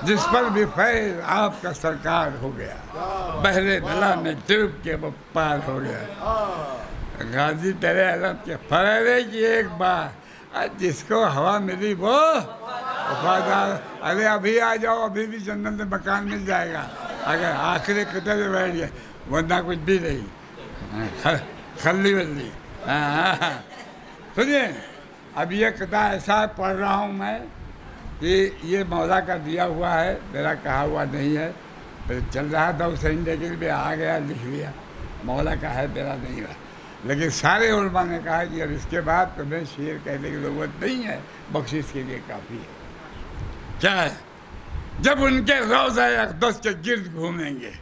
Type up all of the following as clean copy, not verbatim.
जिस पर भी फैज आपका सरकार हो गया, बहरे दला में डूब के वो पार हो गया। गाजी तेरे अलम के फरेरे की एक बार, जिसको हवा मिली वो वफादार। अरे अभी आ जाओ, अभी भी जन्नत में मकान मिल जाएगा अगर आखिरी कदर में बैठ गए, वरना कुछ भी नहीं, खल्ली वल्ली। सुनिए, अब ये कथा ऐसा पढ़ रहा हूँ मैं कि ये मौला का दिया हुआ है, मेरा कहा हुआ नहीं है। फिर चल रहा था उसे लेकिन भी आ गया, लिख लिया। मौला का है, मेरा नहीं हुआ। लेकिन सारे उलमा ने कहा कि अब इसके बाद तुम्हें शेर कहने की ज़रूरत नहीं है, बख्शिश के लिए काफ़ी है। क्या है? जब उनके रोज़ा अक़दस के गिर्द घूमेंगे,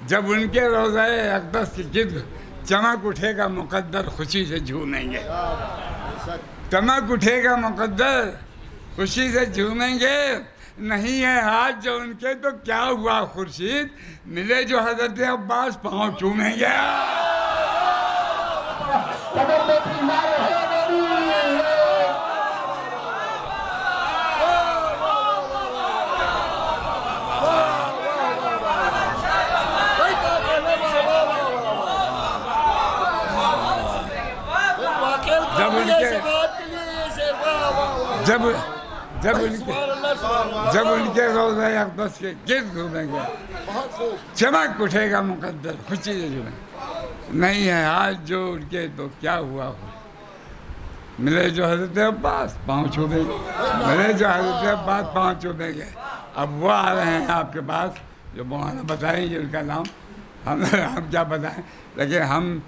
जब उनके रोज़ा अक़दस के गिर्द चमक उठेगा मुक़द्दर खुशी से झूमेंगे। चमक उठेगा मुक़द्दर खुशी से झूमेंगे। नहीं है हाथ जो उनके तो क्या हुआ खुर्शीद, मिले जो हज़रत अब्बास पाँव चूमेंगे। जब उनके रोज़ा अक़दस के गिर्द घूमेंगे, चमक उठेगा मुक़द्दर खुशी से झूमेंगे। नहीं है आज जो उनके तो क्या हुआ, मिले जो हज़रत अब्बास पाँव छूमेंगे, मिले जो हज़रत अब्बास पाँव छूमेंगे। अब वो आ रहे हैं आपके पास, जो मौलाना बताएंगे उनका नाम, हम क्या बताएं, लेकिन हम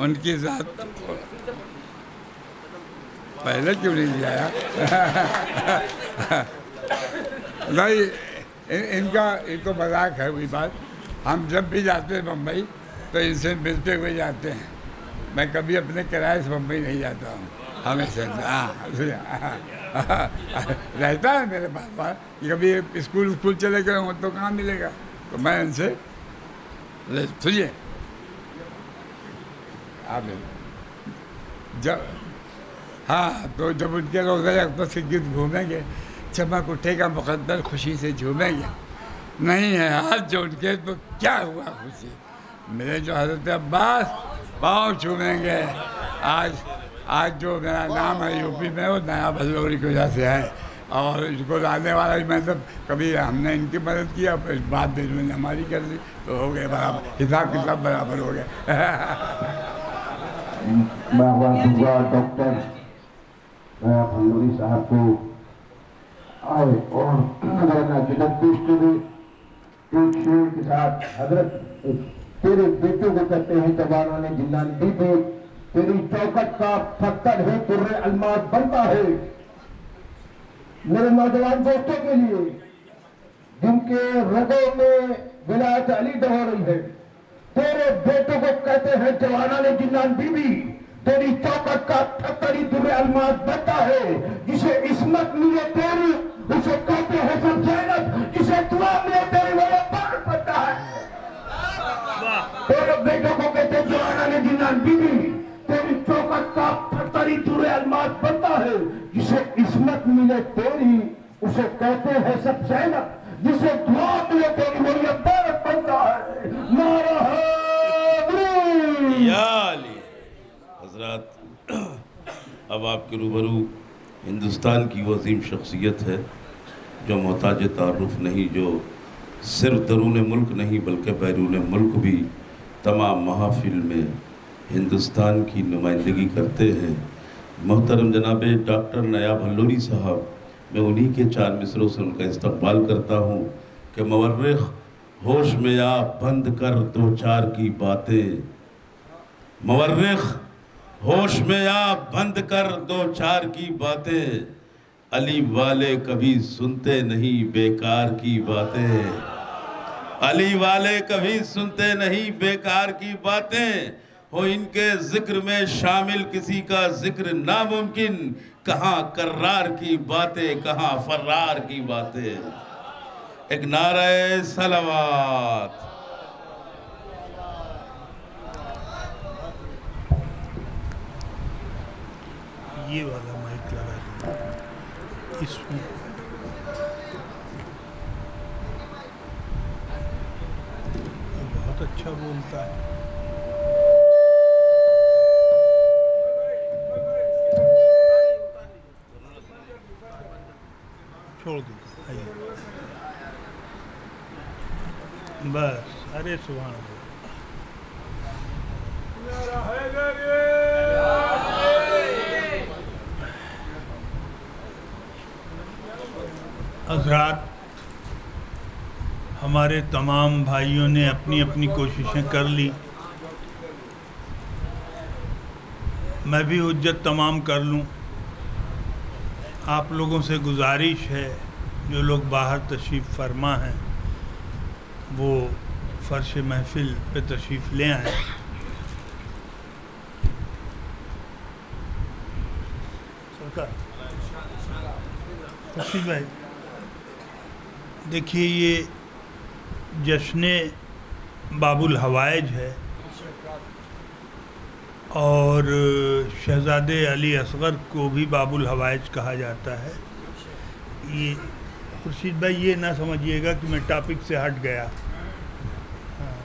उनकी ज़ात पहले क्यों नहीं लिया यार? नहीं, इनको मजाक है वही बात। हम जब भी जाते हैं मुंबई तो इनसे मिलते हुए जाते हैं। मैं कभी अपने किराए से मुंबई नहीं जाता हूँ, हमेशा। रहता है मेरे पास बात कि कभी स्कूल चले गए हो तो कहाँ मिलेगा, तो मैं इनसे सुनिए। आप जब तो जब उनके रोज़ा अक़दस के गिर्द घूमेंगे, चमक उठेगा मुक़द्दर खुशी से झूमेंगे। नहीं है हाथ जो उनके तो क्या हुआ खुशी, मेरे जो हज़रत अब्बास पाँव छूमेंगे। आज जो मेरा नाम है यूपी में, वो नया भल्लोरी की वजह से है, और इसको लाने वाला भी मतलब कभी हमने इनकी मदद किया, फिर बाद में इन्होंने हमारी कर दी, तो हो गए बराबर, हिसाब किताब बराबर हो गया। मैं डॉक्टर भल्लोरी साहब को आए और जुनत पेश करे एक शेर के साथ। हजरत तेरे बेटों को कहते हैं जवानों ने जिन्नान बीबी, तेरी चौखट का पत्थर है तुर्रे अलमास बनता है। मेरे नौजवान दोस्तों के लिए जिनके रगों में विलायत अली दौड़ रही है, तेरे बेटों को कहते हैं जवानों ने जिन्नान बीबी, तेरी चौखट का पत्थर ही तुर्रे अलमास बनता है। जिसे इस्मत मिले तेरी उसे कहते हैं सब जैनत, जिसे दुआ मिले तेरी वो पार बनता है। तेरे बेटों को कहते हैं जवाना ने जिन्नान बीबी, तेरी चौखट का पत्थर ही तुर्रे अलमास बनता है। जिसे इस्मत मिले तेरी उसे कहते हैं सब जैनत, जिसे दुआ मिले तेरी वो पार बनता है। नारा है हज़रात, अब आपके रूबरू हिंदुस्तान की वो अजीम शख्सियत है जो मोहताज तारुफ नहीं, जो सिर्फ दरून मुल्क नहीं बल्कि बैरून मुल्क भी तमाम महफिल में हिंदुस्तान की नुमाइंदगी करते हैं। मोहतरम जनाब डॉक्टर नया भल्लोरी साहब, मैं उन्हीं के चार मिसरों से उनका इस्तकबाल करता हूँ कि मवर्रिख होश में आ बंद कर दो चार की बातें, मवर्रिख होश में आ बंद कर दो चार की बातें, अली वाले कभी सुनते नहीं बेकार की बातें, अली वाले कभी सुनते नहीं बेकार की बातें। हो इनके जिक्र में शामिल किसी का जिक्र नामुमकिन, कहाँ कर्रार की बातें कहाँ फर्रार की बातें। एक नारे सलावत। ये वाला माइक लगा दो इसमें। अच्छा बोलता है। छोड़ दो, आइए बस। अरे सुभान अल्लाह। हज़रात, हमारे तमाम भाइयों ने अपनी अपनी कोशिशें कर ली। मैं भी हुज्जत तमाम कर लूं। आप लोगों से गुजारिश है, जो लोग बाहर तशरीफ़ फरमा हैं वो फ़र्श महफ़िल पे तशरीफ़ ले आएँ। तशरीफ़ भाई, देखिए ये जश्न बाबुल हवाइज है और शहज़ादे अली असगर को भी बाबुल हवाइज कहा जाता है। ये खुर्शीद भाई, ये ना समझिएगा कि मैं टॉपिक से हट गया। हाँ,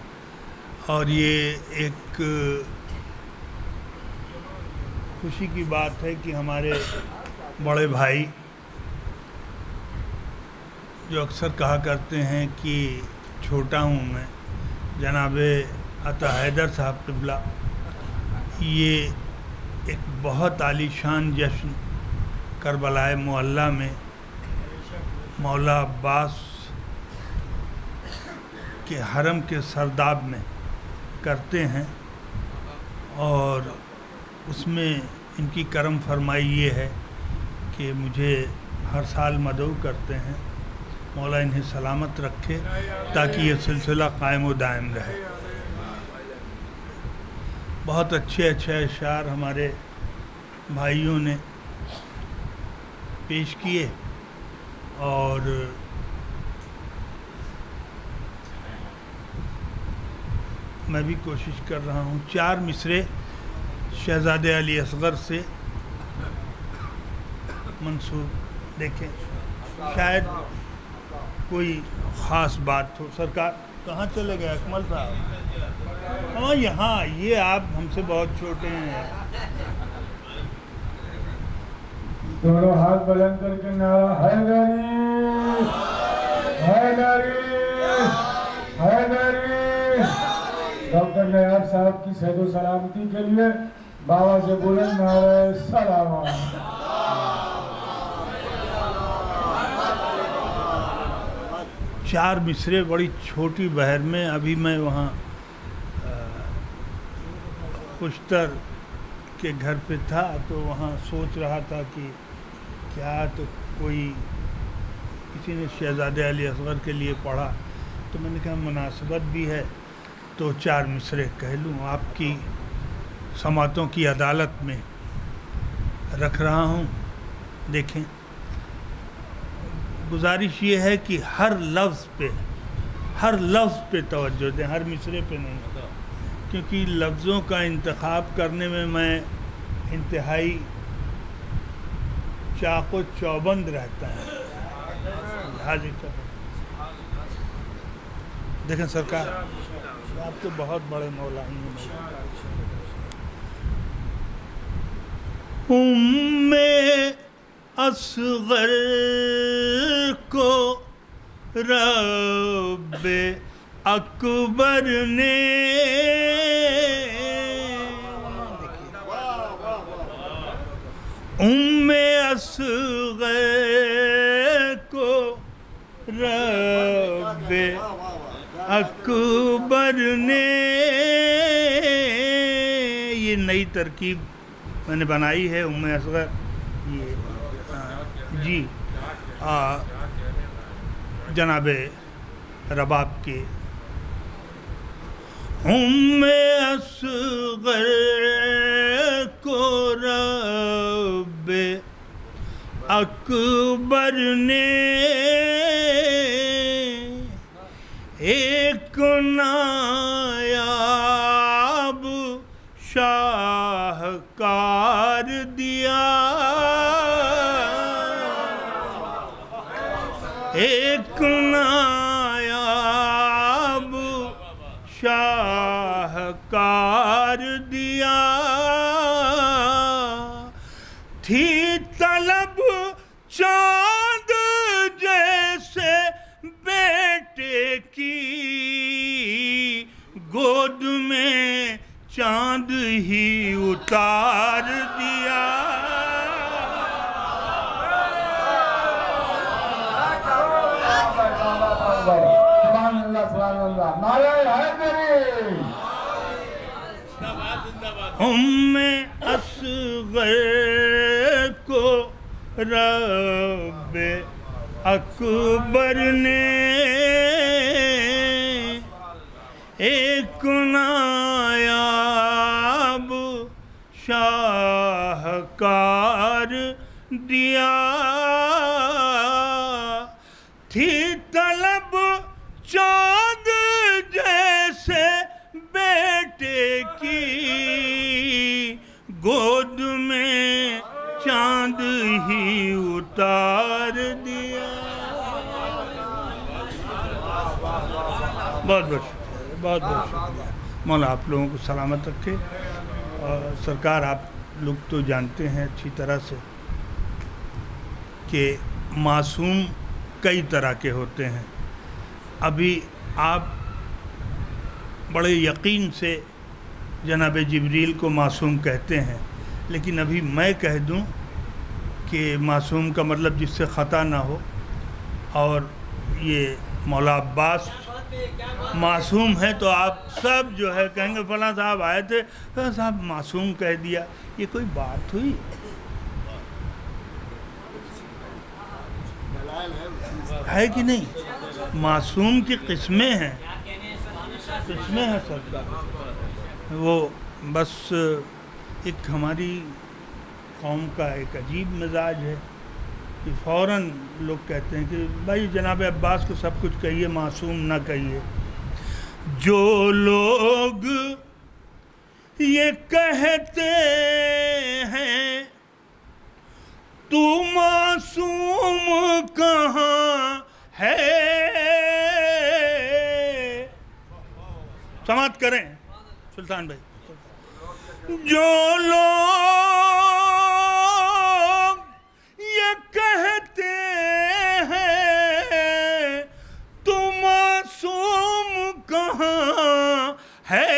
और ये एक खुशी की बात है कि हमारे बड़े भाई जो अक्सर कहा करते हैं कि छोटा हूँ मैं, जनाबे अता हैदर साहब क़िबला, ये एक बहुत आलीशान जश्न करबलाए मुअल्ला में मौला अब्बास के हरम के सरदाब में करते हैं। और उसमें इनकी करम फरमाई ये है कि मुझे हर साल मदऊ करते हैं। मौला इन्हें सलामत रखे ताकि ये सिलसिला कायम व दायम रहे। बहुत अच्छे अच्छे अशार हमारे भाइयों ने पेश किए और मैं भी कोशिश कर रहा हूँ। 4 मिसरे शहज़ादे अली असगर से मंसूब। देखें, शायद कोई ख़ास बात हो। सरकार कहाँ चले गए अकमल साहब? हाँ, यहाँ। ये आप हमसे बहुत छोटे हैं। दोनों हाथ बुलंद करके नारा हैदरी हैदरी हैदरी। डॉक्टर नयाब साहब की सेहत सलामती के लिए बाबा से बुलंद नारा सलाम। 4 मिसरे बड़ी छोटी बहर में। अभी मैं वहाँ खुशतर के घर पे था तो वहाँ सोच रहा था कि क्या, तो कोई किसी ने शहज़ादे अली असगर के लिए पढ़ा तो मैंने कहा मुनासिबत भी है तो 4 मिसरे कह लूँ। आपकी समातों की अदालत में रख रहा हूँ। देखें, गुजारिश ये है कि हर लफ्ज़ पे तवज्जो दें, हर मिसरे पे नहीं, क्योंकि लफ्ज़ों का इंतखाब करने में मैं इंतहाई चाको चौबंद रहता है। हाजिर देखें सरकार, आप तो बहुत बड़े मौलाना हैं। उम्मे असगर को रब्बे अकबर ने उम्मे असगर को रब्बे अकबर ने, ये नई तरकीब मैंने बनाई है। उम्मे असगर ये जी जनाबे रबाब के उम्मे असगर को रब्बे अकबर ने एक नायाब शाहकार दिया, एक नायाब शाहकार दिया, थी तलब चांद जैसे बेटे की, गोद में चांद ही उतार दिया। उम्मे असग़र को रब्बे अकबर ने एक नायाब शाहकार दिया, थी तलब चांद जैसे बेटे की, गोद में चांद ही उतार दिया। बहुत बहुत शुक्रिया, बहुत बहुत शुक्रिया। मौला आप लोगों को सलामत रखे। और सरकार आप लोग तो जानते हैं अच्छी तरह से कि मासूम कई तरह के होते हैं। अभी आप बड़े यकीन से जनाब जिब्रील को मासूम कहते हैं, लेकिन अभी मैं कह दूं कि मासूम का मतलब जिससे ख़ता ना हो। और ये मौला अब्बास मासूम है तो आप सब जो है कहेंगे फलां साहब आए थे, फलां साहब मासूम कह दिया, ये कोई बात हुई? है कि नहीं? मासूम की किस्में हैं, किस्में हैं सरकार। वो बस एक हमारी कौम का एक अजीब मिजाज है कि फ़ौरन लोग कहते हैं कि भाई जनाब अब्बास को सब कुछ कहिए, मासूम ना कहिए। जो लोग ये कहते हैं तू मासूम कहाँ है, समाप्त करें सुल्तान भाई। जो लोग ये कहते हैं तू मासूम कहाँ है,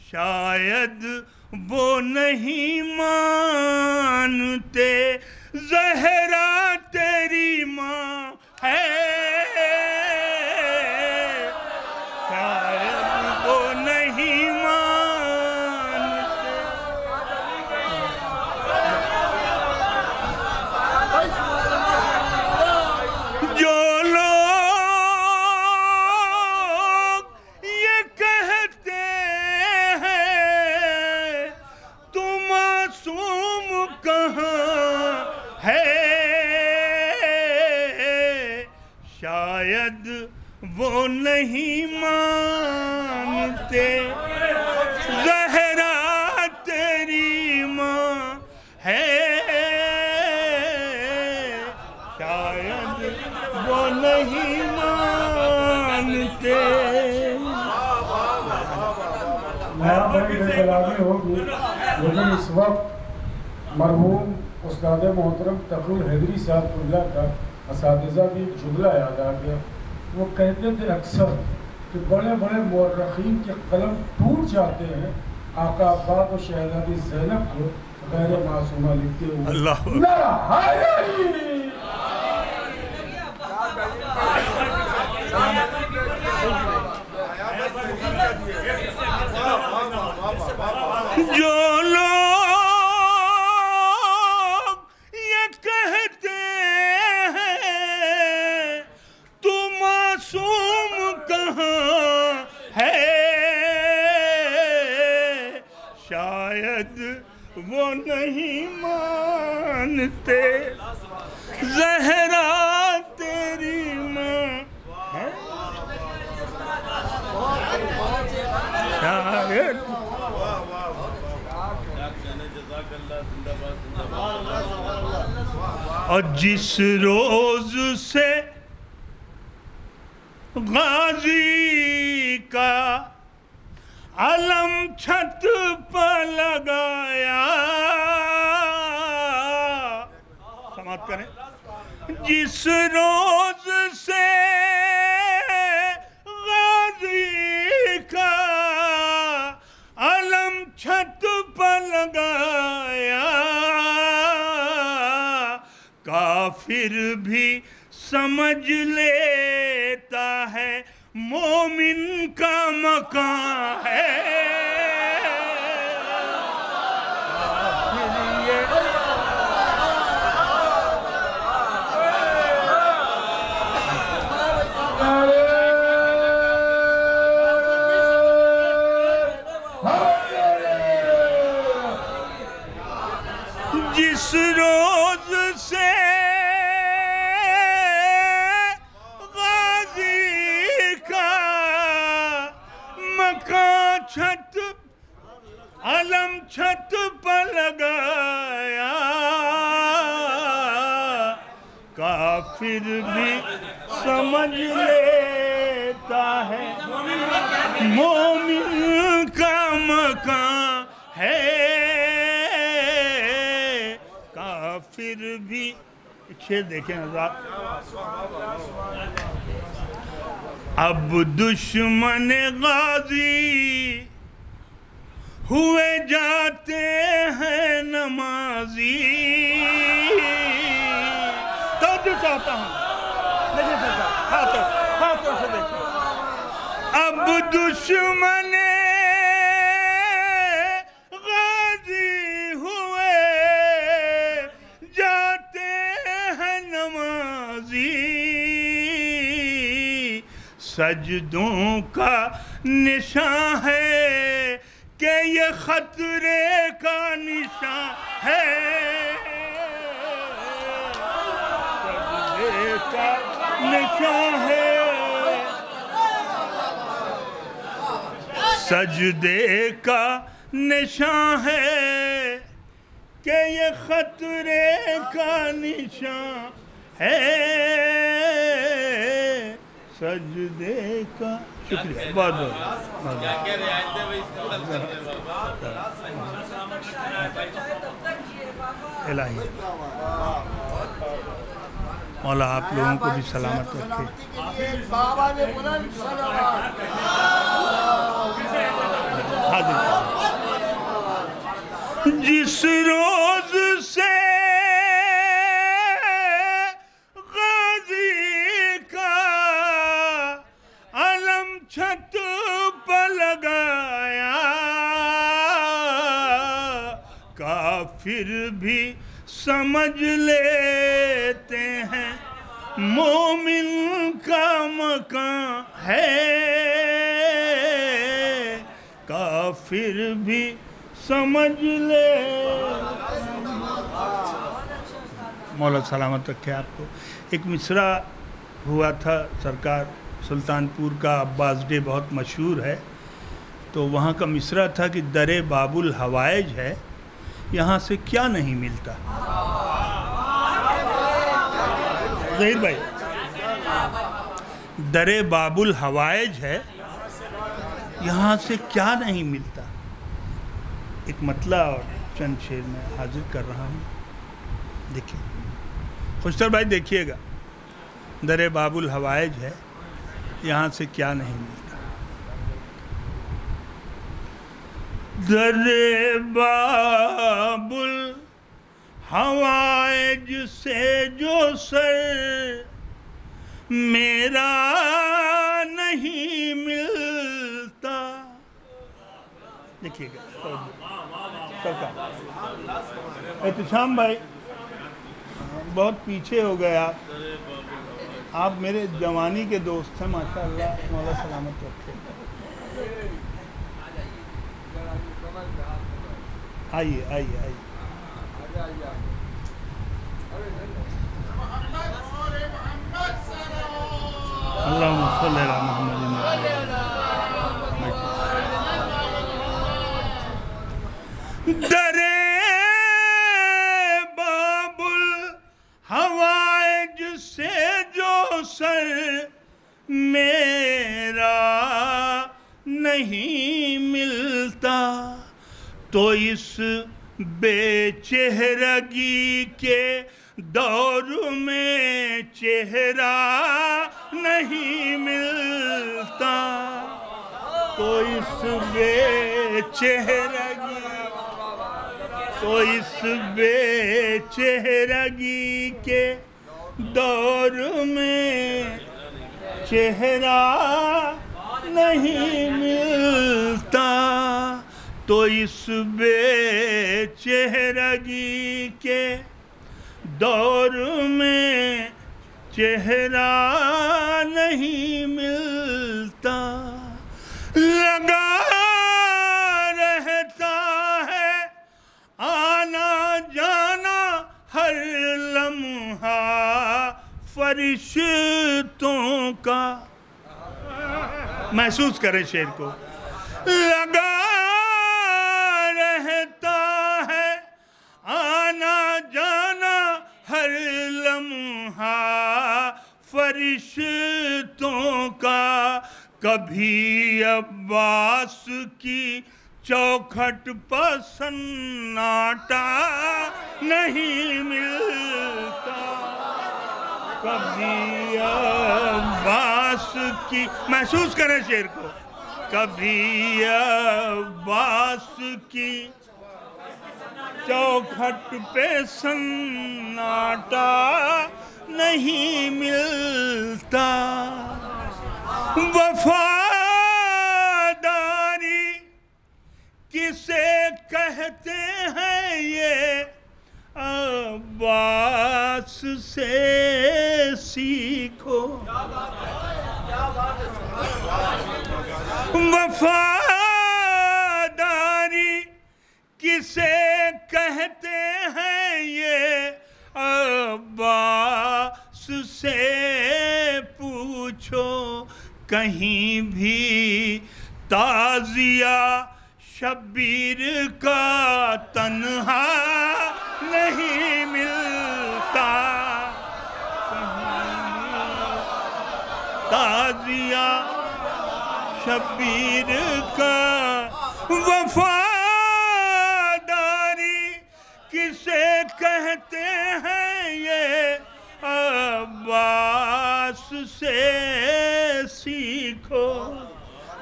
शायद वो नहीं मानते ज़हरा तेरी माँ है, वो नहीं मानते ज़हरा तेरी माँ है, शायद वो नहीं मानते। होगी, लेकिन इस वक्त मरहूम उस्ताद मोहतरम तक़रुल हैदरी साहब का असातिज़ा की एक जुमला याद आ गया। वो कहते थे अक्सर कि बड़े बड़े मुर्रखीन के कलम टूट जाते हैं आका अब्बास और शहज़ादी ज़ैनब को गैर मासूमा लिखते हुए। जो लोग ये कहते हैं तू मासूम कहाँ है, शायद वो नहीं मानते ज़हरा तेरी माँ है, शायद। और जिस रोज से गाजी का अलम छत पर लगाया, समाप्त करें। जिस रोज से गाजी का अलम छत पर लगाया, काफिर भी समझ लेता है मोमिन का मकान है। जिस रोज से गाजी का मकान छत अलम छत पर लगाया, काफिर भी समझ लेता है मोमिन का मकान है। काफिर भी शेर देखें हज़रात। अब दुश्मन गाजी हुए जाते हैं नमाजी। तो जो चाहता हूँ देखिए सरकार, हाथों से देखिए। अब दुश्मन गाजी हुए जाते हैं नमाजी, सजदों का निशान है कि ये खतरे का निशान है। सजदे का निशान है, सजदे का निशान है कि ये खतरे का निशान है। सजदे का शुक्रिया, बहुत बहुत इलाही मौला आप लोगों को भी सलामत रखे। जिस रोज से गाजी का अलम छत पर लगाया, काफिर भी समझ लेते हैं मोमिन का मकान है। काफिर भी समझ ले। मौला सलामत रखे आपको। एक मिसरा हुआ था सरकार, सुल्तानपुर का अब्बास डे बहुत मशहूर है, तो वहाँ का मिसरा था कि दरे बाबुल हवाइज है, यहाँ से क्या नहीं मिलता। ज़हीर भाई, दरे बाबुल हवाइज है, यहाँ से क्या नहीं मिलता। एक मतला और चंद शेर में हाजिर कर रहा हूँ, देखिए खुशतर भाई, देखिएगा। दरे बाबुल हवाइज है, यहाँ से क्या नहीं मिलता। दरे बाबुल हवाइज से जो सर मेरा नहीं मिलता। देखिएगा एहतशाम भाई, बहुत पीछे हो गए आप मेरे जवानी के दोस्त हैं माशाअल्लाह, मौला सलामत रखे। आइए आइए आइए। अल्लाहुम्मा सल्ली अला मुहम्मद। दरे बाबुल हवाइज से जो सर में नहीं मिलता, तो इस बेचेहरगी के दौर में चेहरा नहीं मिलता, तो इस बेचेहरगी के दौर में चेहरा नहीं मिलता, तो इस बेचेहरगी के दौर में चेहरा नहीं मिलता। लगा रहता है आना जाना हर लम्हा फरिश्तों का। महसूस करें शेर को। लगा रहता है आना जाना हर लम्हा फरिश्तों का। कभी अब्बास की चौखट पर सन्नाटा नहीं मिलता, कभी अब्बास की, महसूस करें शेर को, कभी अब्बास की चौखट पे सन्नाटा नहीं मिलता। वफादारी किसे कहते हैं ये अब्बास से सीखो। वफादारी किसे कहते हैं ये अब्बास से पूछो। कहीं भी ताज़िया शब्बीर का तन्हा नहीं मिलता, ताज़िया शब्बीर का। वफादारी किसे कहते हैं ये अब्बास से सीखो।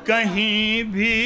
कहीं भी